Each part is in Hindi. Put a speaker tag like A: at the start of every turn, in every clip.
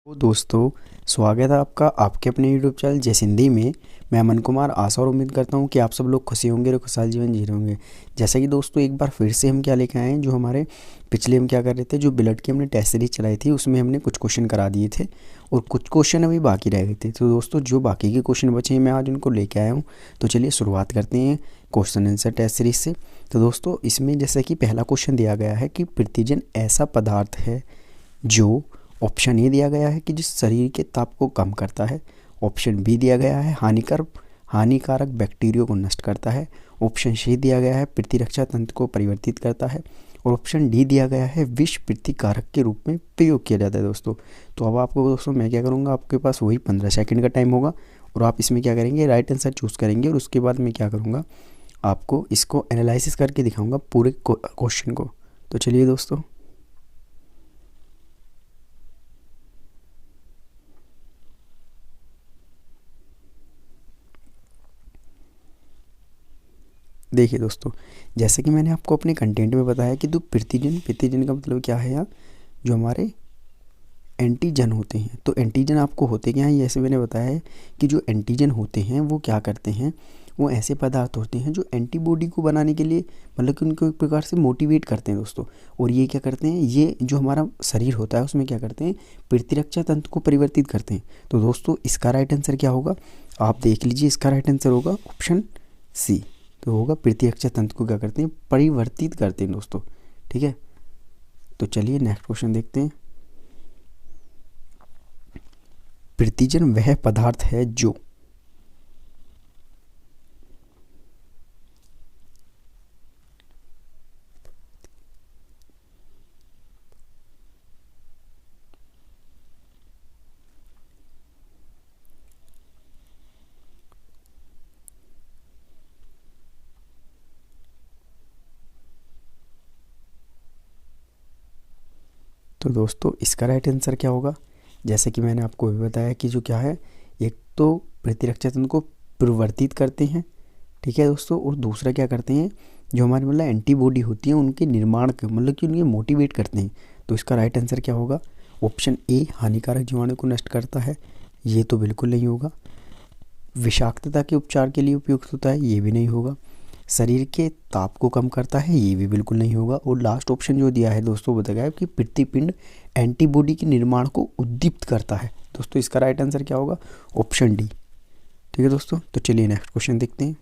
A: तो दोस्तों, स्वागत है आपका आपके अपने यूट्यूब चैनल जय हिंदी में। मैं अमन कुमार आशा और उम्मीद करता हूँ कि आप सब लोग खुशी होंगे और खुशहाल जीवन जी रहे होंगे। जैसा कि दोस्तों एक बार फिर से हम क्या लेकर आए हैं, जो हमारे पिछले हम क्या कर रहे थे, जो ब्लड की हमने टेस्ट सीरीज चलाई थी उसमें हमने कुछ क्वेश्चन करा दिए थे और कुछ क्वेश्चन अभी बाकी रह गए थे। तो दोस्तों जो बाकी के क्वेश्चन बचे हैं मैं आज उनको लेके आया हूँ। तो चलिए शुरुआत करते हैं क्वेश्चन आंसर टेस्ट सीरीज से। तो दोस्तों इसमें जैसे कि पहला क्वेश्चन दिया गया है कि प्रतिजन ऐसा पदार्थ है जो, ऑप्शन ए दिया गया है कि जिस शरीर के ताप को कम करता है, ऑप्शन बी दिया गया है हानिकारक बैक्टीरिया को नष्ट करता है, ऑप्शन सी दिया गया है प्रतिरक्षा तंत्र को परिवर्तित करता है और ऑप्शन डी दिया गया है विष प्रतिकारक के रूप में प्रयोग किया जाता है दोस्तों। तो अब आपको दोस्तों मैं क्या करूँगा, आपके पास वही 15 सेकंड का टाइम होगा और आप इसमें क्या करेंगे, राइट आंसर चूज़ करेंगे और उसके बाद मैं क्या करूँगा, आपको इसको एनालिसिस करके दिखाऊँगा पूरे क्वेश्चन को। तो चलिए दोस्तों, देखिए दोस्तों, जैसे कि मैंने आपको अपने कंटेंट में बताया कि जो प्रतिजन का मतलब क्या है, यहाँ जो हमारे एंटीजन होते हैं। तो एंटीजन आपको होते क्या हैं, ये ऐसे मैंने बताया है कि जो एंटीजन होते हैं वो क्या करते हैं, वो ऐसे पदार्थ होते हैं जो एंटीबॉडी को बनाने के लिए मतलब कि उनको एक प्रकार से मोटिवेट करते हैं दोस्तों। और ये क्या करते हैं, ये जो हमारा शरीर होता है उसमें क्या करते हैं, प्रतिरक्षा तंत्र को परिवर्तित करते हैं। तो दोस्तों इसका राइट आंसर क्या होगा, आप देख लीजिए, इसका राइट आंसर होगा ऑप्शन सी। तो होगा प्रतिरक्षा तंत्र को क्या करते हैं, परिवर्तित करते हैं दोस्तों। ठीक है, तो चलिए नेक्स्ट क्वेश्चन देखते हैं। प्रतिजन वह पदार्थ है जो, तो दोस्तों इसका राइट आंसर क्या होगा, जैसे कि मैंने आपको भी बताया कि जो क्या है, एक तो प्रतिरक्षा तंत्र को परिवर्तित करते हैं, ठीक है दोस्तों, और दूसरा क्या करते हैं, जो हमारी मतलब एंटीबॉडी होती है उनके निर्माण के मतलब कि उन्हें मोटिवेट करते हैं। तो इसका राइट आंसर क्या होगा, ऑप्शन ए हानिकारक जीवाणु को नष्ट करता है, ये तो बिल्कुल नहीं होगा। विषाक्तता के उपचार के लिए उपयुक्त होता है, ये भी नहीं होगा। शरीर के ताप को कम करता है, ये भी बिल्कुल नहीं होगा। और लास्ट ऑप्शन जो दिया है दोस्तों बताया है कि प्रतिपिंड एंटीबॉडी के निर्माण को उद्दीप्त करता है। दोस्तों इसका राइट आंसर क्या होगा, ऑप्शन डी। ठीक है दोस्तों, तो चलिए नेक्स्ट क्वेश्चन देखते हैं।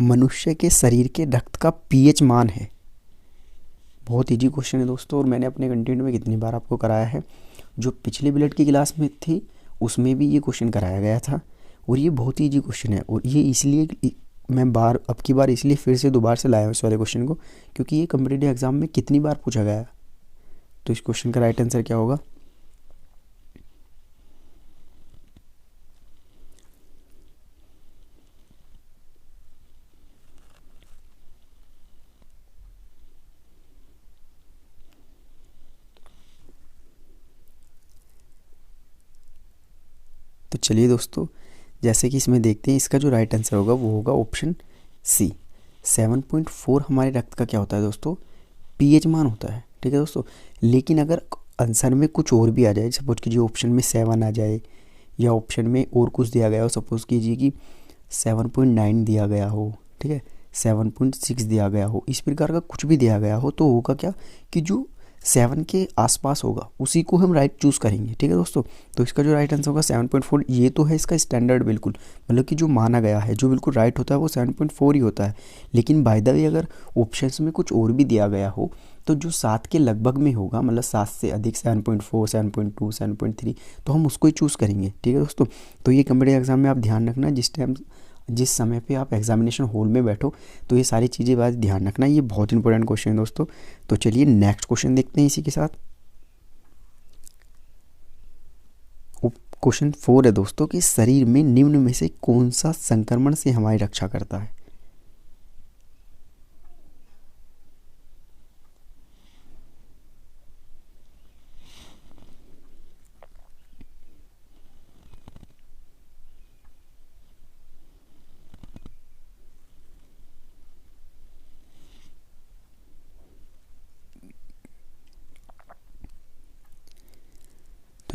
A: मनुष्य के शरीर के रक्त का पीएच मान है, बहुत इजी क्वेश्चन है दोस्तों, और मैंने अपने कंटेंट में कितनी बार आपको कराया है। जो पिछले ब्लड की क्लास में थी उसमें भी ये क्वेश्चन कराया गया था और ये बहुत ही इजी क्वेश्चन है। और ये इसलिए मैं अब की बार इसलिए फिर से दोबारा से लाया हूँ इस वाले क्वेश्चन को, क्योंकि ये कॉम्पिटिटिव एग्जाम में कितनी बार पूछा गया है। तो इस क्वेश्चन का राइट आंसर क्या होगा, तो चलिए दोस्तों, जैसे कि इसमें देखते हैं, इसका जो राइट आंसर होगा वो होगा ऑप्शन सी। 7.4 हमारे रक्त का क्या होता है दोस्तों, पीएच मान होता है। ठीक है दोस्तों, लेकिन अगर आंसर में कुछ और भी आ जाए, सपोज कीजिए ऑप्शन में 7 आ जाए या ऑप्शन में और कुछ दिया गया हो, सपोज कीजिए कि 7.9 दिया गया हो, ठीक है, 7.6 दिया गया हो, इस प्रकार का कुछ भी दिया गया हो, तो होगा क्या कि जो 7 के आसपास होगा उसी को हम राइट चूज़ करेंगे। ठीक है दोस्तों, तो इसका जो राइट आंसर होगा 7.4। ये तो है इसका स्टैंडर्ड बिल्कुल, मतलब कि जो माना गया है, जो बिल्कुल राइट होता है वो 7.4 ही होता है। लेकिन बाय द वे अगर ऑप्शंस में कुछ और भी दिया गया हो तो जो 7 के लगभग में होगा, मतलब 7 से अधिक 7.4, 7.2, 7.3, तो हम उसको ही चूज़ करेंगे। ठीक है दोस्तों, तो ये कॉम्पिटिटिव एग्जाम में आप ध्यान रखना, जिस समय पे आप एग्जामिनेशन हॉल में बैठो तो ये सारी चीज़ें बात ध्यान रखना, ये बहुत इंपॉर्टेंट क्वेश्चन है दोस्तों। तो चलिए नेक्स्ट क्वेश्चन देखते हैं इसी के साथ। क्वेश्चन 4 है दोस्तों कि शरीर में निम्न में से कौन सा संक्रमण से हमारी रक्षा करता है।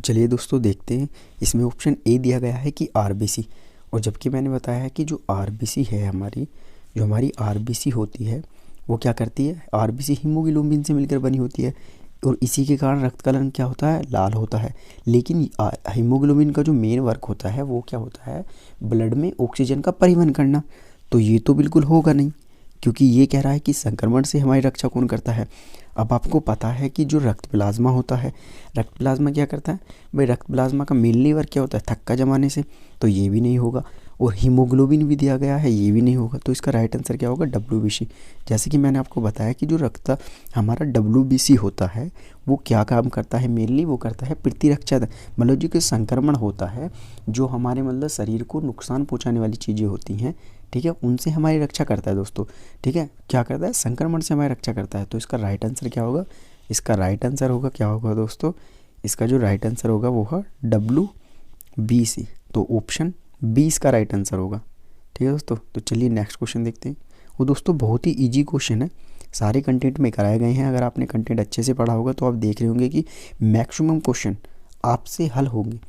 A: चलिए दोस्तों देखते हैं, इसमें ऑप्शन ए दिया गया है कि आरबीसी, और जबकि मैंने बताया है कि जो आरबीसी है हमारी, जो हमारी आरबीसी होती है वो क्या करती है, आरबीसी हीमोग्लोबिन से मिलकर बनी होती है और इसी के कारण रक्त का रंग क्या होता है, लाल होता है। लेकिन हीमोग्लोबिन का जो मेन वर्क होता है वो क्या होता है, ब्लड में ऑक्सीजन का परिवहन करना। तो ये तो बिल्कुल होगा नहीं, क्योंकि ये कह रहा है कि संक्रमण से हमारी रक्षा कौन करता है। अब आपको पता है कि जो रक्त प्लाज्मा होता है, रक्त प्लाज्मा क्या करता है भाई, रक्त प्लाज्मा का मेनली वर्क क्या होता है, थक्का जमाने से, तो ये भी नहीं होगा। और हीमोग्लोबिन भी दिया गया है, ये भी नहीं होगा। तो इसका राइट आंसर क्या होगा, डब्ल्यूबीसी। जैसे कि मैंने आपको बताया कि जो रक्त हमारा डब्ल्यूबीसी होता है वो क्या काम करता है, मेनली वो करता है प्रतिरक्षा, मतलब जो कि संक्रमण होता है, जो हमारे मतलब शरीर को नुकसान पहुंचाने वाली चीज़ें होती हैं, ठीक है, उनसे हमारी रक्षा करता है दोस्तों। ठीक है, क्या करता है, संक्रमण से हमारी रक्षा करता है। तो इसका राइट आंसर क्या होगा, इसका राइट आंसर होगा क्या होगा दोस्तों, इसका जो राइट आंसर होगा वो है डब्ल्यूबीसी। तो ऑप्शन 20 का राइट आंसर होगा। ठीक है दोस्तों, तो चलिए नेक्स्ट क्वेश्चन देखते हैं। वो दोस्तों बहुत ही इजी क्वेश्चन है, सारे कंटेंट में कराए गए हैं। अगर आपने कंटेंट अच्छे से पढ़ा होगा तो आप देख रहे होंगे कि मैक्सिमम क्वेश्चन आपसे हल होंगे।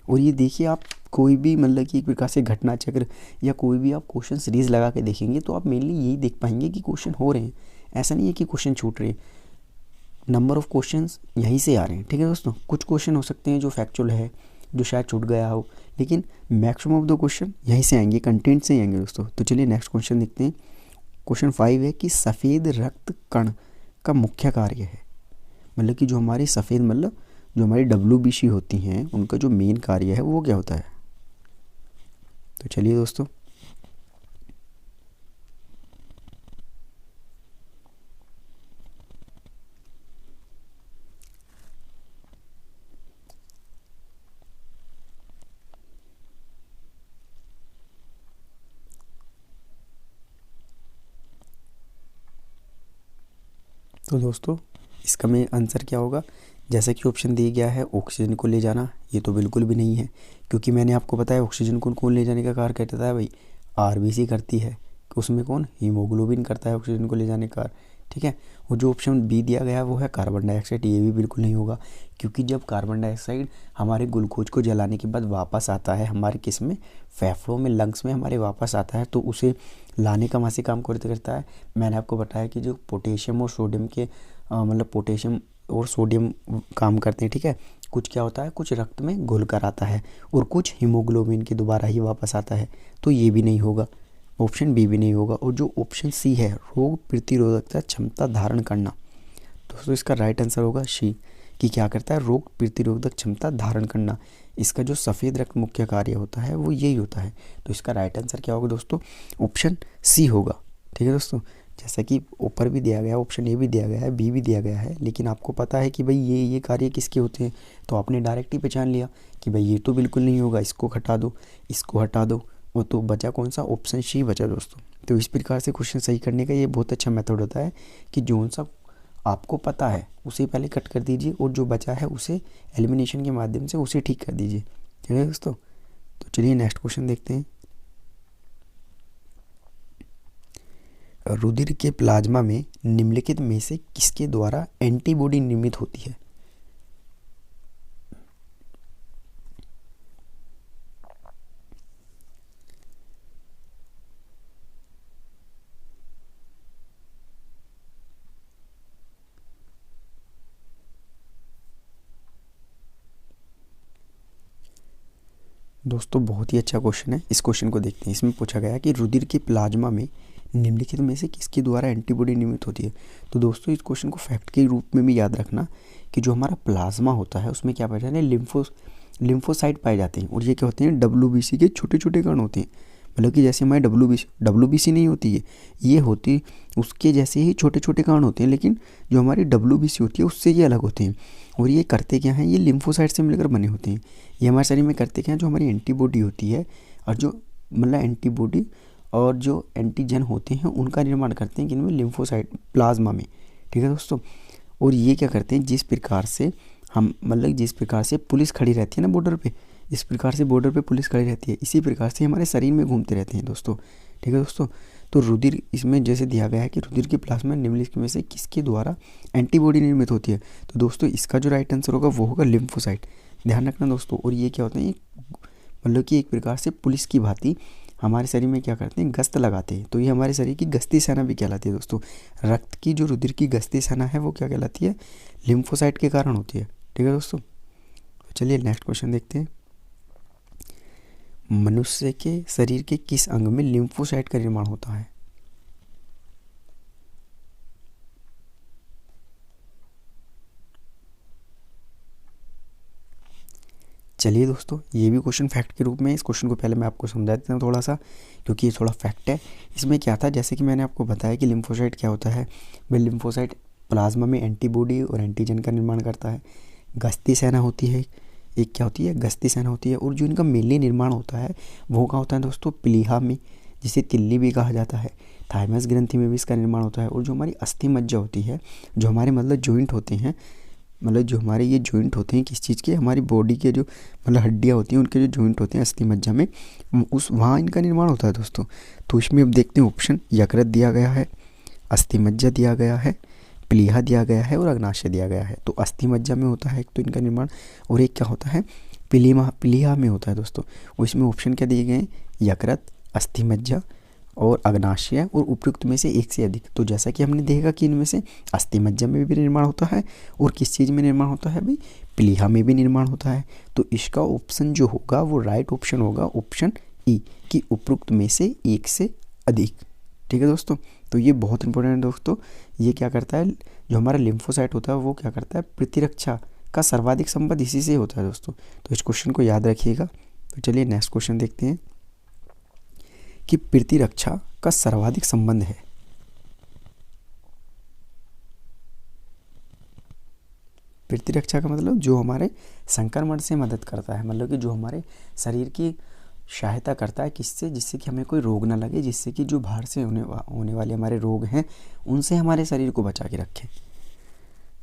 A: और ये देखिए, आप कोई भी मतलब कि एक प्रकार से घटना चक्र या कोई भी आप क्वेश्चन सीरीज़ लगा के देखेंगे तो आप मेनली यही देख पाएंगे कि क्वेश्चन हो रहे हैं, ऐसा नहीं है कि क्वेश्चन छूट रहे हैं। नंबर ऑफ़ क्वेश्चंस यहीं से आ रहे हैं। ठीक है दोस्तों, कुछ क्वेश्चन हो सकते हैं जो फैक्चुअल है, जो शायद छूट गया हो, लेकिन मैक्सिमम ऑफ द क्वेश्चन यहीं से आएंगे, कंटेंट से आएंगे दोस्तों। तो चलिए नेक्स्ट क्वेश्चन देखते हैं। क्वेश्चन 5 है कि सफ़ेद रक्त कण का मुख्य कार्य है, मतलब कि जो हमारी सफ़ेद मतलब जो हमारी डब्ल्यूबीसी होती हैं उनका जो मेन कार्य है वो क्या होता है। तो चलिए दोस्तों, इसका में आंसर क्या होगा, जैसा कि ऑप्शन दिया गया है ऑक्सीजन को ले जाना, ये तो बिल्कुल भी नहीं है, क्योंकि मैंने आपको बताया ऑक्सीजन को कौन ले जाने का कार्य करता है भाई, आरबीसी करती है। उसमें कौन, हीमोग्लोबिन करता है ऑक्सीजन को ले जाने का कार्य। ठीक है, और जो ऑप्शन बी दिया गया है वो है कार्बन डाइऑक्साइड, ये भी बिल्कुल नहीं होगा, क्योंकि जब कार्बन डाइऑक्साइड हमारे ग्लूकोज को जलाने के बाद वापस आता है हमारे किस में, फेफड़ों में, लंग्स में हमारे वापस आता है, तो उसे लाने का वहाँ से काम करता है। मैंने आपको बताया कि जो पोटेशियम और सोडियम के मतलब पोटेशियम और सोडियम काम करते हैं। ठीक है, कुछ क्या होता है, कुछ रक्त में घुल कर आता है और कुछ हीमोग्लोबिन के दोबारा ही वापस आता है, तो ये भी नहीं होगा, ऑप्शन बी भी नहीं होगा। और जो ऑप्शन सी है, रोग प्रतिरोधकता क्षमता धारण करना, दोस्तों इसका राइट आंसर होगा सी, कि क्या करता है, रोग प्रतिरोधक क्षमता धारण करना। इसका जो सफ़ेद रक्त मुख्य कार्य होता है वो यही होता है। तो इसका राइट आंसर क्या होगा दोस्तों, ऑप्शन सी होगा। ठीक है दोस्तों, जैसा कि ऊपर भी दिया गया, ऑप्शन ए भी दिया गया है, बी भी दिया गया है, लेकिन आपको पता है कि भाई ये कार्य किसके होते हैं, तो आपने डायरेक्ट ही पहचान लिया कि भाई ये तो बिल्कुल नहीं होगा, इसको हटा दो, इसको हटा दो, वो तो बचा कौन सा, ऑप्शन सी बचा दोस्तों। तो इस प्रकार से क्वेश्चन सही करने का ये बहुत अच्छा मेथड होता है कि जो सा आपको पता है उसे पहले कट कर दीजिए और जो बचा है उसे एलिमिनेशन के माध्यम से उसे ठीक कर दीजिए। ठीक है दोस्तों, तो चलिए नेक्स्ट क्वेश्चन देखते हैं। रुधिर के प्लाज्मा में निम्नलिखित में से किसके द्वारा एंटीबॉडी निर्मित होती है। दोस्तों बहुत ही अच्छा क्वेश्चन है, इस क्वेश्चन को देखते हैं। इसमें पूछा गया कि रुधिर के प्लाज्मा में निम्नलिखित में से किसके द्वारा एंटीबॉडी निर्मित होती है। तो दोस्तों इस क्वेश्चन को फैक्ट के रूप में भी याद रखना कि जो हमारा प्लाज्मा होता है उसमें क्या पाए जाते हैं, लिम्फोसाइट पाए जाते हैं, और ये क्या होते हैं, डब्ल्यूबीसी के छोटे छोटे कण होते हैं। मतलब कि जैसे हमारे डब्ल्यूबीसी नहीं होती है, ये होती उसके जैसे ही छोटे छोटे कण होते हैं, लेकिन जो हमारी डब्ल्यूबीसी होती है उससे ये अलग होते हैं। और ये करते क्या हैं, ये लिम्फोसाइट से मिलकर बने होते हैं। ये हमारे शरीर में करते क्या हैं, जो हमारी एंटीबॉडी होती है और जो मतलब एंटीबॉडी और जो एंटीजन होते हैं उनका निर्माण करते हैं किनमें, लिम्फोसाइट प्लाज्मा में। ठीक है दोस्तों, और ये क्या करते हैं, जिस प्रकार से हम मतलब जिस प्रकार से पुलिस खड़ी रहती है ना बॉर्डर पे, इस प्रकार से बॉर्डर पे पुलिस खड़ी रहती है, इसी प्रकार से हमारे शरीर में घूमते रहते हैं दोस्तों। ठीक है दोस्तों, तो रुधिर इसमें जैसे दिया गया है कि रुधिर के प्लाज्मा निम्नलिखित में से किसके द्वारा एंटीबॉडी निर्मित होती है। तो दोस्तों इसका जो राइट आंसर होगा वो होगा लिम्फोसाइट। ध्यान रखना दोस्तों। और ये क्या होते हैं, मतलब कि एक प्रकार से पुलिस की भांति हमारे शरीर में क्या करते हैं, गश्त लगाते हैं। तो ये हमारे शरीर की गश्ती सेना भी कहलाती है दोस्तों। रक्त की जो रुधिर की गश्ती सेना है वो क्या कहलाती है, लिम्फोसाइट के कारण होती है। ठीक है दोस्तों, तो चलिए नेक्स्ट क्वेश्चन देखते हैं। मनुष्य के शरीर के किस अंग में लिम्फोसाइट का निर्माण होता है? चलिए दोस्तों, ये भी क्वेश्चन फैक्ट के रूप में, इस क्वेश्चन को पहले मैं आपको समझा देता हूँ थोड़ा सा, क्योंकि ये थोड़ा फैक्ट है। इसमें क्या था, जैसे कि मैंने आपको बताया कि लिम्फोसाइट क्या होता है। भाई लिम्फोसाइट प्लाज्मा में एंटीबॉडी और एंटीजन का निर्माण करता है। गश्ती सेना होती है, एक क्या होती है, गश्ती सेना होती है। और जो इनका मेनली निर्माण होता है वो क्या होता है दोस्तों, प्लीहा में, जिसे तिल्ली भी कहा जाता है। थाइमस ग्रंथि में भी इसका निर्माण होता है। और जो हमारी अस्थि मज्जा होती है, जो हमारे मतलब जॉइंट होते हैं, मतलब जो हमारे ये जॉइंट होते हैं किस चीज़ के, हमारी बॉडी के जो मतलब हड्डियाँ होती हैं उनके जो जॉइंट होते हैं अस्थि मज्जा में, उस वहाँ इनका निर्माण होता है दोस्तों। तो इसमें अब देखते हैं ऑप्शन, यकृत दिया गया है, अस्थि मज्जा दिया गया है, प्लीहा दिया गया है और अग्नाशय दिया गया है। तो अस्थि मज्जा में होता है एक तो इनका निर्माण, और एक क्या होता है, प्लीहा में होता है दोस्तों। और इसमें ऑप्शन क्या दिए गए हैं, यकृत, अस्थि मज्जा और अग्नाशय और उपयुक्त में से एक से अधिक। तो जैसा कि हमने देखा कि इनमें से अस्थि मज्जा में भी निर्माण होता है और किस चीज़ में निर्माण होता है भाई, प्लीहा में भी निर्माण होता है। तो इसका ऑप्शन जो होगा वो राइट ऑप्शन होगा, ऑप्शन ई, कि उपयुक्त में से एक से अधिक। ठीक है दोस्तों, तो ये बहुत इंपॉर्टेंट है दोस्तों। ये क्या करता है, जो हमारा लिम्फोसाइट होता है वो क्या करता है, प्रतिरक्षा का सर्वाधिक संबंध इसी से होता है दोस्तों। तो इस क्वेश्चन को याद रखिएगा। तो चलिए नेक्स्ट क्वेश्चन देखते हैं कि प्रतिरक्षा का सर्वाधिक संबंध है। प्रतिरक्षा का मतलब जो हमारे संक्रमण से मदद करता है, मतलब कि जो हमारे शरीर की सहायता करता है किससे, जिससे कि हमें कोई रोग ना लगे, जिससे कि जो बाहर से होने वाले हमारे रोग हैं उनसे हमारे शरीर को बचा के रखें।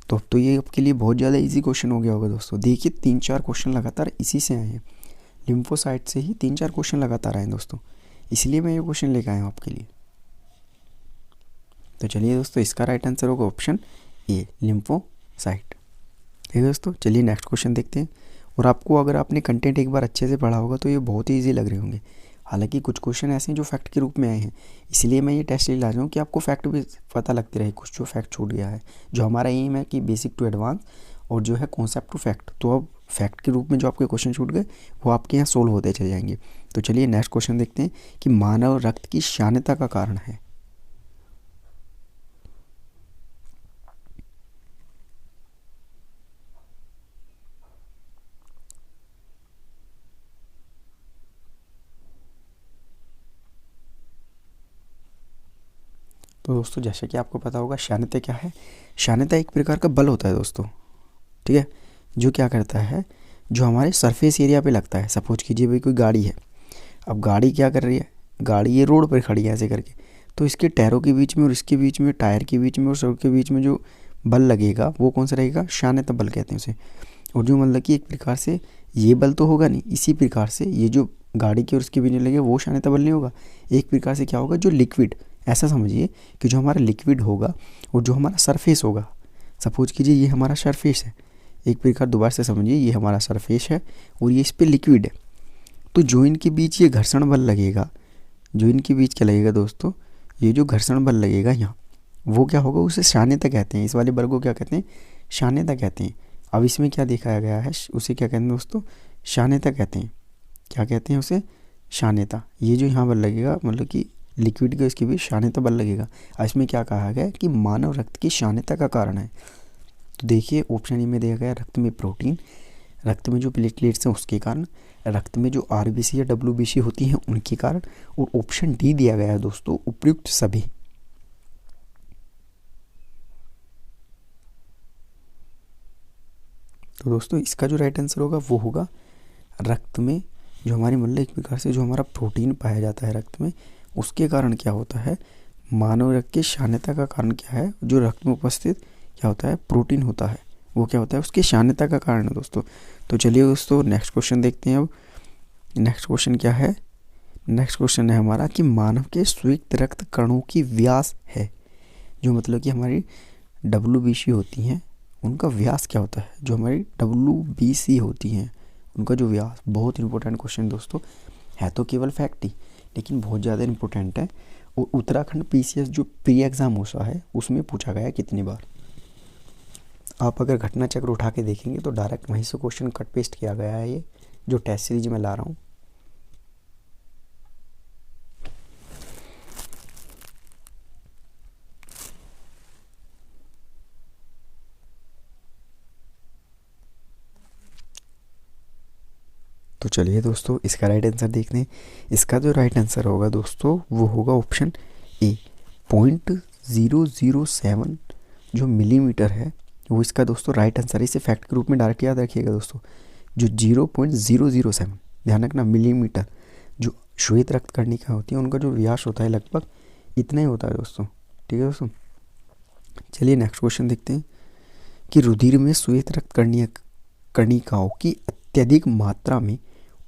A: तो अब तो ये आपके लिए बहुत ज़्यादा इजी क्वेश्चन हो गया होगा दोस्तों। देखिए 3-4 क्वेश्चन लगातार इसी से आए हैं, लिम्फोसाइट से ही 3-4 क्वेश्चन लगातार आए हैं दोस्तों, इसलिए मैं ये क्वेश्चन लेकर आया हूँ आपके लिए। तो चलिए दोस्तों, इसका राइट आंसर होगा ऑप्शन ए, लिम्फोसाइट। ठीक है दोस्तों, चलिए नेक्स्ट क्वेश्चन देखते हैं। और आपको अगर आपने कंटेंट एक बार अच्छे से पढ़ा होगा तो ये बहुत ही ईजी लग रहे होंगे। हालांकि कुछ क्वेश्चन ऐसे हैं जो फैक्ट के रूप में आए हैं, इसलिए मैं ये टेस्ट ले ला रहा हूँ कि आपको फैक्ट भी पता लगते रहे, कुछ जो फैक्ट छूट गया है। जो हमारा एम है कि बेसिक टू एडवांस और जो है कॉन्सेप्ट टू फैक्ट, तो अब फैक्ट के रूप में जो आपके क्वेश्चन छूट गए वो आपके यहाँ सोल्व होते चले जाएंगे। तो चलिए नेक्स्ट क्वेश्चन देखते हैं कि मानव रक्त की श्यानता का कारण है। तो दोस्तों जैसे कि आपको पता होगा श्यानता क्या है, श्यानता एक प्रकार का बल होता है दोस्तों। ठीक है, जो क्या करता है, जो हमारे सरफेस एरिया पे लगता है। सपोज कीजिए भाई कोई गाड़ी है, अब गाड़ी क्या कर रही है, गाड़ी ये रोड पर खड़ी है ऐसे करके, तो इसके टायरों के बीच में और इसके बीच में, टायर के बीच में और सड़क के बीच में जो बल लगेगा वो कौन सा रहेगा, श्यानता बल कहते हैं उसे। और जो मतलब कि एक प्रकार से ये बल तो होगा नहीं, इसी प्रकार से ये जो गाड़ी के और उसके बीच में लगे वो श्यानता बल नहीं होगा। एक प्रकार से क्या होगा, जो लिक्विड, ऐसा समझिए कि जो हमारा लिक्विड होगा और जो हमारा सरफेस होगा, सपोज कीजिए ये हमारा सरफेस है, एक प्रकार दोबारा से समझिए ये हमारा सरफेस है और ये इस पर लिक्विड है। तो जो इनके बीच ये घर्षण बल लगेगा, जो इनके बीच क्या लगेगा दोस्तों, ये जो घर्षण बल लगेगा यहाँ, वो क्या होगा, उसे श्यानता कहते हैं। इस वाले बल को क्या कहते हैं, श्यानता कहते हैं। अब इसमें क्या दिखाया गया है, उसे क्या कहते हैं दोस्तों, श्यानता कहते हैं। क्या कहते हैं उसे, श्यानता। ये जो यहाँ बल लगेगा, मतलब कि लिक्विड के उसके बीच श्यानता बल लगेगा। इसमें क्या कहा गया कि मानव रक्त की श्यानता का कारण है। तो देखिए ऑप्शन ए में दिया गया रक्त में प्रोटीन, रक्त में जो प्लेटलेट्स हैं उसके कारण, रक्त में जो आरबीसी या डब्ल्यूबीसी होती हैं उनके कारण, और ऑप्शन डी दिया गया है दोस्तों उपयुक्त सभी। तो दोस्तों इसका जो राइट आंसर होगा वो होगा रक्त में जो हमारी मतलब एक प्रकार से जो हमारा प्रोटीन पाया जाता है रक्त में, उसके कारण क्या होता है, मानव रक्त की श्यानता का कारण क्या है, जो रक्त में उपस्थित क्या होता है, प्रोटीन होता है, वो क्या होता है, उसकी श्यानता का कारण है दोस्तों। तो चलिए दोस्तों नेक्स्ट क्वेश्चन देखते हैं। अब नेक्स्ट क्वेश्चन क्या है, नेक्स्ट क्वेश्चन है हमारा कि मानव के स्वीकृत रक्त कणों की व्यास है, जो मतलब कि हमारी डब्ल्यूबीसी होती हैं उनका व्यास क्या होता है? जो हमारी WBC होती हैं उनका जो व्यास, बहुत इंपॉर्टेंट क्वेश्चन दोस्तों, है तो केवल फैक्ट ही लेकिन बहुत ज़्यादा इंपॉर्टेंट है। और उत्तराखंड PCS जो प्री एग्ज़ाम होता है उसमें पूछा गया है कितनी बार। आप अगर घटना चक्र उठा के देखेंगे तो डायरेक्ट वहीं से क्वेश्चन कट पेस्ट किया गया है, ये जो टेस्ट सीरीज में ला रहा हूँ। तो चलिए दोस्तों इसका राइट आंसर देखते हैं। इसका जो राइट आंसर होगा दोस्तों वो होगा ऑप्शन ए, 0.007 जो मिलीमीटर है वो इसका दोस्तों राइट आंसर है। इसे फैक्ट के रूप में डायरेक्ट याद रखिएगा दोस्तों। जो 0.007 ध्यान रखना मिलीमीटर, जो श्वेत रक्त कणिका होती है उनका जो व्यास होता है लगभग इतना ही होता है दोस्तों। ठीक है दोस्तों, चलिए नेक्स्ट क्वेश्चन देखते हैं कि रुधिर में श्वेत रक्त कणिकाओं की अत्यधिक मात्रा में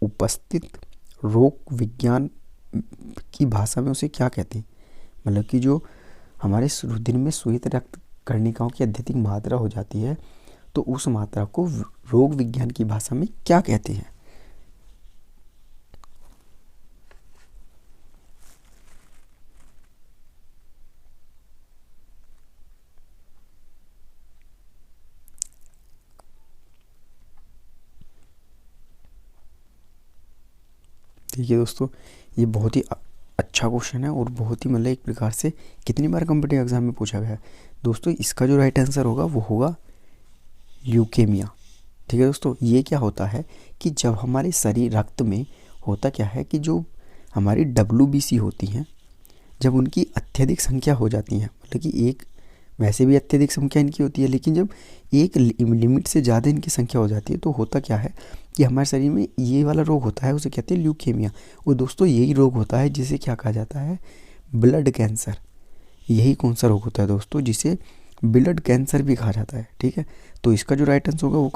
A: उपस्थित रोग विज्ञान की भाषा में उसे क्या कहते हैं? मतलब कि जो हमारे रुधिर में श्वेत रक्त कणिकाओं की अत्यधिक मात्रा हो जाती है तो उस मात्रा को रोग विज्ञान की भाषा में क्या कहते हैं? देखिए दोस्तों ये बहुत ही अच्छा क्वेश्चन है और बहुत ही मतलब एक प्रकार से कितनी बार कॉम्पिटिटिव एग्जाम में पूछा गया है दोस्तों। इसका जो राइट आंसर होगा वो होगा ल्यूकेमिया। ठीक है दोस्तों, ये क्या होता है कि जब हमारे शरीर रक्त में होता क्या है कि जो हमारी WBC होती हैं जब उनकी अत्यधिक संख्या हो जाती है, मतलब कि एक वैसे भी अत्यधिक संख्या इनकी होती है लेकिन जब एक लिमिट से ज़्यादा इनकी संख्या हो जाती है तो होता क्या है कि हमारे शरीर में ये वाला रोग होता है, उसे कहते हैं ल्यूकेमिया। और दोस्तों यही रोग होता है जिसे क्या कहा जाता है? Blood cancer. यही कौन सा रोग होता है दोस्तों जिसे ब्लड कैंसर भी कहा जाता है। ठीक है, तो इसका जो राइट आंसर होगा वो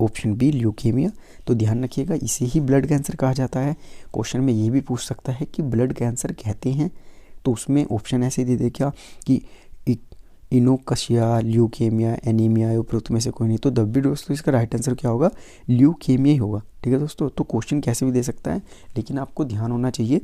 A: ऑप्शन बी ल्यूकेमिया। तो ध्यान रखिएगा इसे ही ब्लड कैंसर कहा जाता है। क्वेश्चन में ये भी पूछ सकता है कि ब्लड कैंसर कहते हैं तो उसमें ऑप्शन ऐसे दे दे क्या कि इनोकसिया, ल्यूकेमिया, एनीमिया, उपरोक्त में से कोई नहीं। तो तब भी दोस्तों इसका राइट आंसर क्या होगा? ल्यूकेमिया ही होगा। ठीक है दोस्तों, तो क्वेश्चन कैसे भी दे सकता है लेकिन आपको ध्यान होना चाहिए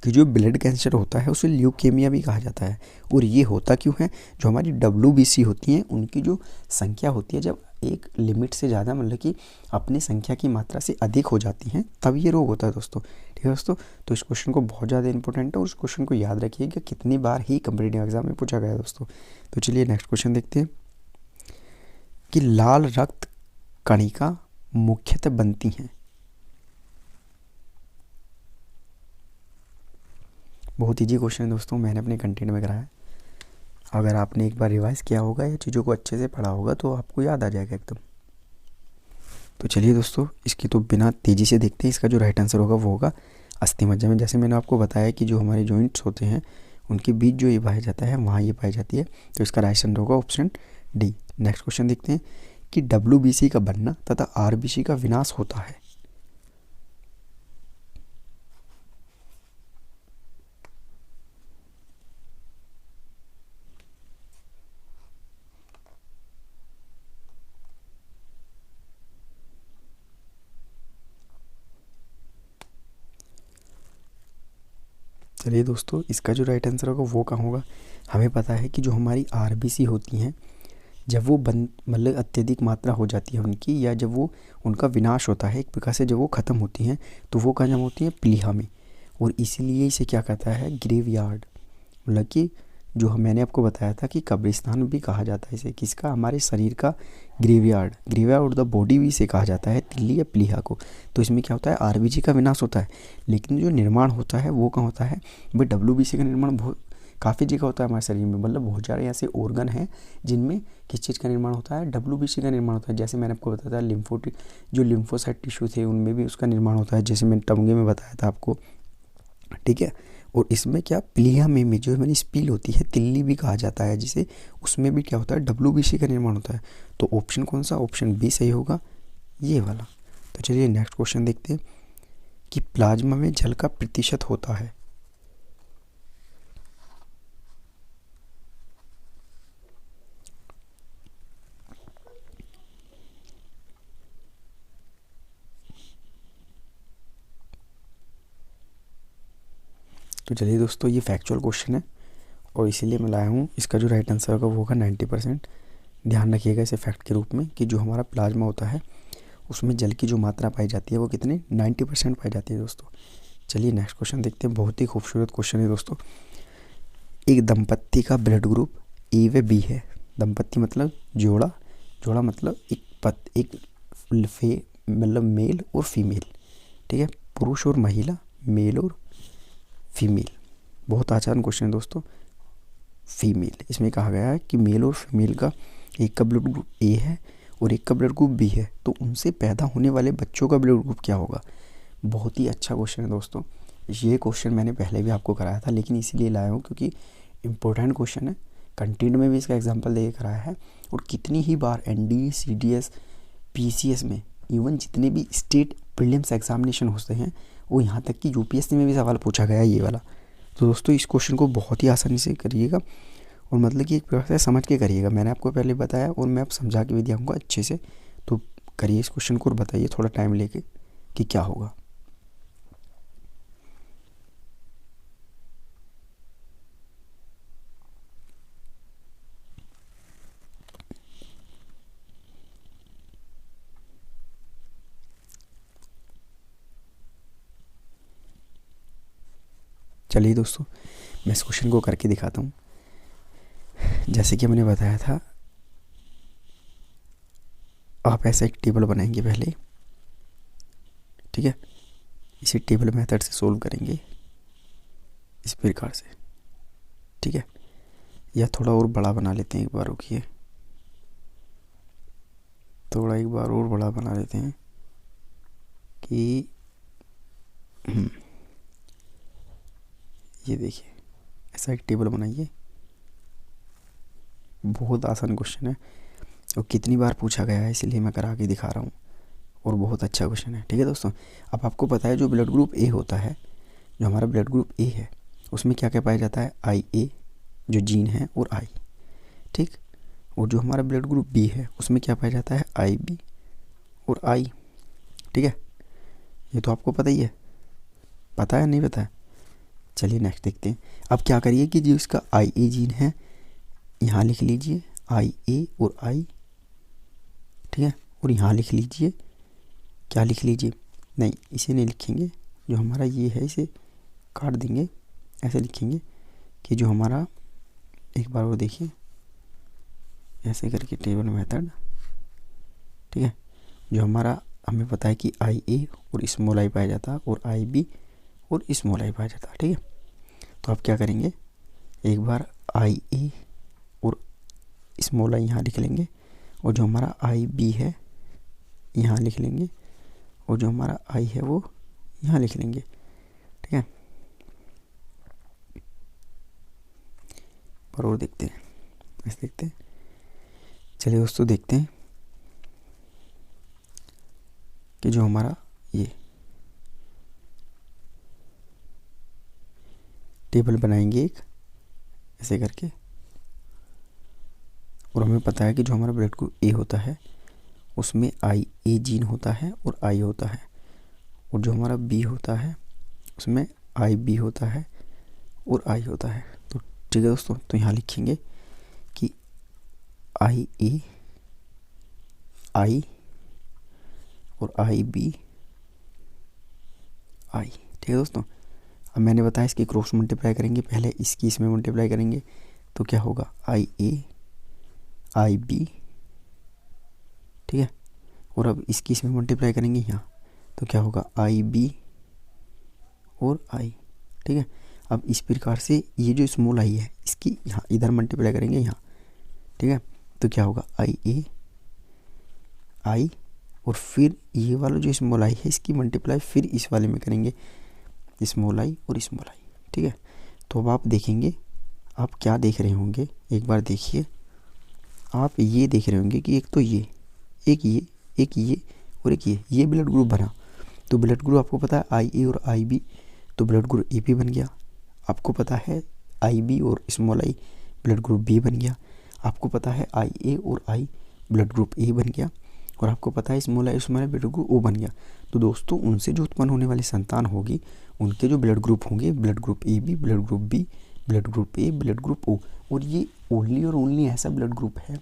A: कि जो ब्लड कैंसर होता है उसे ल्यूकेमिया भी कहा जाता है। और ये होता क्यों है? जो हमारी WBC होती हैं उनकी जो संख्या होती है जब एक लिमिट से ज़्यादा मतलब कि अपनी संख्या की मात्रा से अधिक हो जाती हैं तब ये रोग होता है दोस्तों। ठीक है दोस्तों, तो इस क्वेश्चन को बहुत ज़्यादा इंपॉर्टेंट है और इस क्वेश्चन को याद रखिएगा कितनी बार ही कॉम्पिटिटिव एग्जाम में पूछा गया है दोस्तों। तो चलिए नेक्स्ट क्वेश्चन देखते हैं कि लाल रक्त कणिका मुख्यतः बनती हैं। बहुत ईजी क्वेश्चन है दोस्तों, मैंने अपने कंटेंट में कराया है। अगर आपने एक बार रिवाइज किया होगा या चीज़ों को अच्छे से पढ़ा होगा तो आपको याद आ जाएगा एकदम। तो चलिए दोस्तों इसकी तो बिना तेज़ी से देखते हैं, इसका जो राइट आंसर होगा वो होगा अस्थिमज्जा में। जैसे मैंने आपको बताया कि जो हमारे जॉइंट्स होते हैं उनके बीच जो ये पाया जाता है वहाँ ये पाई जाती है। तो इसका राइट आंसर होगा ऑप्शन डी। नेक्स्ट क्वेश्चन देखते हैं कि WBC का बनना तथा RBC का विनाश होता है। चलिए दोस्तों इसका जो राइट आंसर होगा वो कहाँ होगा? हमें पता है कि जो हमारी RBC होती हैं जब वो मतलब अत्यधिक मात्रा हो जाती है उनकी, या जब वो उनका विनाश होता है एक प्रकार से, जब वो ख़त्म होती हैं तो वो कहाँ जमा होती हैं? प्लीहा में। और इसीलिए इसे क्या कहता है? ग्रेवयार्ड। मतलब कि जो मैंने आपको बताया था कि कब्रिस्तान भी कहा जाता है इसे, किसका? हमारे शरीर का ग्रेवयार्ड। ग्रेवयार्ड द बॉडी भी इसे कहा जाता है, तिल्ली या प्लीहा को। तो इसमें क्या होता है? RBC का विनाश होता है लेकिन जो निर्माण होता है वो कहाँ होता है? भाई WBC का निर्माण बहुत काफ़ी जगह होता है हमारे शरीर में, मतलब बहुत सारे ऐसे ऑर्गन हैं जिनमें किस चीज़ का निर्माण होता है? WBC का निर्माण होता है। जैसे मैंने आपको बताया था जो लिम्फोसाइट टिश्यू थे उनमें भी उसका निर्माण होता है, जैसे मैंने टंगे में बताया था आपको। ठीक है, और इसमें क्या प्लीहा में जो हमारी स्पील होती है, तिल्ली भी कहा जाता है जिसे, उसमें भी क्या होता है? WBC का निर्माण होता है। तो ऑप्शन कौन सा? ऑप्शन बी सही होगा, ये वाला। तो चलिए नेक्स्ट क्वेश्चन देखते हैं कि प्लाज्मा में जल का प्रतिशत होता है। तो चलिए दोस्तों, ये फैक्चुअल क्वेश्चन है और इसीलिए मैं लाया हूँ। इसका जो राइट आंसर होगा वो होगा 90%। ध्यान रखिएगा इसे फैक्ट के रूप में कि जो हमारा प्लाज्मा होता है उसमें जल की जो मात्रा पाई जाती है वो कितनी 90% पाई जाती है दोस्तों। चलिए नेक्स्ट क्वेश्चन देखते हैं। बहुत ही खूबसूरत क्वेश्चन है दोस्तों। एक दंपत्ति का ब्लड ग्रुप ए व बी है। दंपत्ति मतलब जोड़ा, जोड़ा मतलब एक मतलब मेल और फीमेल, ठीक है, पुरुष और महिला, मेल और फीमेल। बहुत आसान क्वेश्चन है दोस्तों। फीमेल, इसमें कहा गया है कि मेल और फीमेल का एक का ब्लड ग्रुप ए है और एक का ब्लड ग्रुप बी है, तो उनसे पैदा होने वाले बच्चों का ब्लड ग्रुप क्या होगा। बहुत ही अच्छा क्वेश्चन है दोस्तों। ये क्वेश्चन मैंने पहले भी आपको कराया था, लेकिन इसीलिए लाया हूँ क्योंकि इम्पोर्टेंट क्वेश्चन है। कंटेंट में भी इसका एग्जांपल दे कराया है और कितनी ही बार एनडीए, सीडीएस, पीसीएस में, इवन जितने भी स्टेट प्रीलिम्स एग्जामिनेशन होते हैं, वो यहाँ तक कि यूपीएससी में भी सवाल पूछा गया है ये वाला। तो दोस्तों इस क्वेश्चन को बहुत ही आसानी से करिएगा और मतलब कि एक प्रकार से समझ के करिएगा। मैंने आपको पहले बताया और मैं अब समझा के भी दिखाऊंगा अच्छे से। तो करिए इस क्वेश्चन को और बताइए थोड़ा टाइम लेके कि क्या होगा। चलिए दोस्तों, मैं इस क्वेश्चन को करके दिखाता हूँ। जैसे कि मैंने बताया था, आप ऐसा एक टेबल बनाएंगे पहले, ठीक है। इसे टेबल मेथड से सोल्व करेंगे इस प्रकार से, ठीक है। या थोड़ा और बड़ा बना लेते हैं, एक बार रुकिए, थोड़ा एक बार और बड़ा बना लेते हैं कि ये देखिए, ऐसा एक टेबल बनाइए। बहुत आसान क्वेश्चन है और कितनी बार पूछा गया है, इसलिए मैं करा के दिखा रहा हूँ और बहुत अच्छा क्वेश्चन है, ठीक है दोस्तों। अब आपको पता है जो ब्लड ग्रुप ए होता है, जो हमारा ब्लड ग्रुप ए है, उसमें क्या क्या पाया जाता है, आई ए जो जीन है और आई, ठीक। और जो हमारा ब्लड ग्रुप बी है उसमें क्या पाया जाता है, आई बी और आई, ठीक है। ये तो आपको पता ही है, पता है नहीं पता है। चलिए नेक्स्ट देखते हैं। अब क्या करिए कि जो इसका आई ए जीन है यहाँ लिख लीजिए आई ए और आई, ठीक है। और यहाँ लिख लीजिए, क्या लिख लीजिए, नहीं इसे नहीं लिखेंगे, जो हमारा ये है इसे काट देंगे, ऐसे लिखेंगे कि जो हमारा, एक बार वो देखिए ऐसे करके टेबल मेथड, ठीक है। जो हमारा हमें पता है कि आई ए और स्मॉल आई पाया जाता है और आई बी और स्मॉल आई पाया जाता है, ठीक है। तो आप क्या करेंगे, एक बार आई ए और स्मॉल आई यहाँ लिख लेंगे और जो हमारा आई बी है यहाँ लिख लेंगे और जो हमारा आई है वो यहाँ लिख लेंगे, ठीक है। पर और देखते हैं, ऐसे देखते हैं। चलिए दोस्तों देखते हैं कि जो हमारा ये टेबल बनाएंगे एक ऐसे करके, और हमें पता है कि जो हमारा ब्लड ग्रुप ए होता है उसमें आई ए जीन होता है और आई होता है, और जो हमारा बी होता है उसमें आई बी होता है और आई होता है। तो ठीक है दोस्तों, तो यहाँ लिखेंगे कि आई ए आई और आई बी आई, ठीक है दोस्तों। अब मैंने बताया इसकी क्रॉस मल्टीप्लाई करेंगे, पहले इसकी इसमें मल्टीप्लाई करेंगे तो क्या होगा, आई ए आई बी, ठीक है। और अब इसकी इसमें मल्टीप्लाई करेंगे यहाँ तो क्या होगा, आई बी और आई, ठीक है। अब इस प्रकार से ये जो स्मॉल आई है इसकी यहाँ इधर मल्टीप्लाई करेंगे यहाँ, ठीक है। तो क्या होगा, आई ए आई और फिर ये वाला जो स्मॉल आई है इसकी मल्टीप्लाई फिर इस वाले में करेंगे, स्मॉल आई और स्मॉल आई, ठीक है। तो अब आप देखेंगे, आप क्या देख रहे होंगे, एक बार देखिए, आप ये देख रहे होंगे कि एक तो ये, एक ये, एक ये और एक ये ब्लड ग्रुप बना। तो ब्लड ग्रुप आपको पता है आई ए और आई बी, तो ब्लड ग्रुप ए बी बन गया। आपको पता है आई बी और small I blood group B बन गया। आपको पता है आई ए और आई ब्लड ग्रुप ए बन गया। और आपको पता है small I blood group O बन गया, तो दोस्तों उनसे जो उत्पन्न होने वाली संतान होगी उनके जो ब्लड ग्रुप होंगे, blood group A B, blood group B, blood group A, blood group O. और ये ओनली और ओनली ऐसा ब्लड ग्रुप है,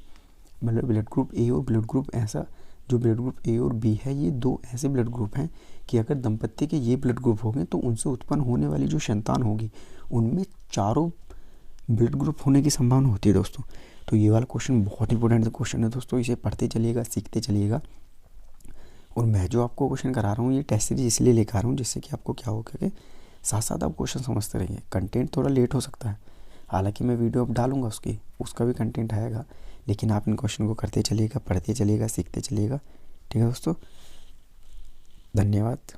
A: मतलब ब्लड ग्रुप ए और ब्लड ग्रुप ऐसा, जो ब्लड ग्रुप ए और बी है ये दो ऐसे ब्लड ग्रुप हैं कि अगर दंपत्ति के ये ब्लड ग्रुप होंगे तो उनसे उत्पन्न होने वाली जो संतान होगी उनमें चारों ब्लड ग्रुप होने की संभावना होती है दोस्तों। तो ये वाला क्वेश्चन बहुत इंपॉर्टेंट क्वेश्चन है दोस्तों, इसे पढ़ते चलिएगा, सीखते चलिएगा। और मैं जो आपको क्वेश्चन करा रहा हूँ ये टेस्ट सीरीज इसलिए लेकर आ रहा हूँ जिससे कि आपको क्या होगा कि साथ साथ आप क्वेश्चन समझते रहिए। कंटेंट थोड़ा लेट हो सकता है, हालांकि मैं वीडियो अब डालूंगा उसका भी कंटेंट आएगा, लेकिन आप इन क्वेश्चन को करते चलिएगा, पढ़ते चलिएगा, सीखते चलिएगा। ठीक है दोस्तों, धन्यवाद।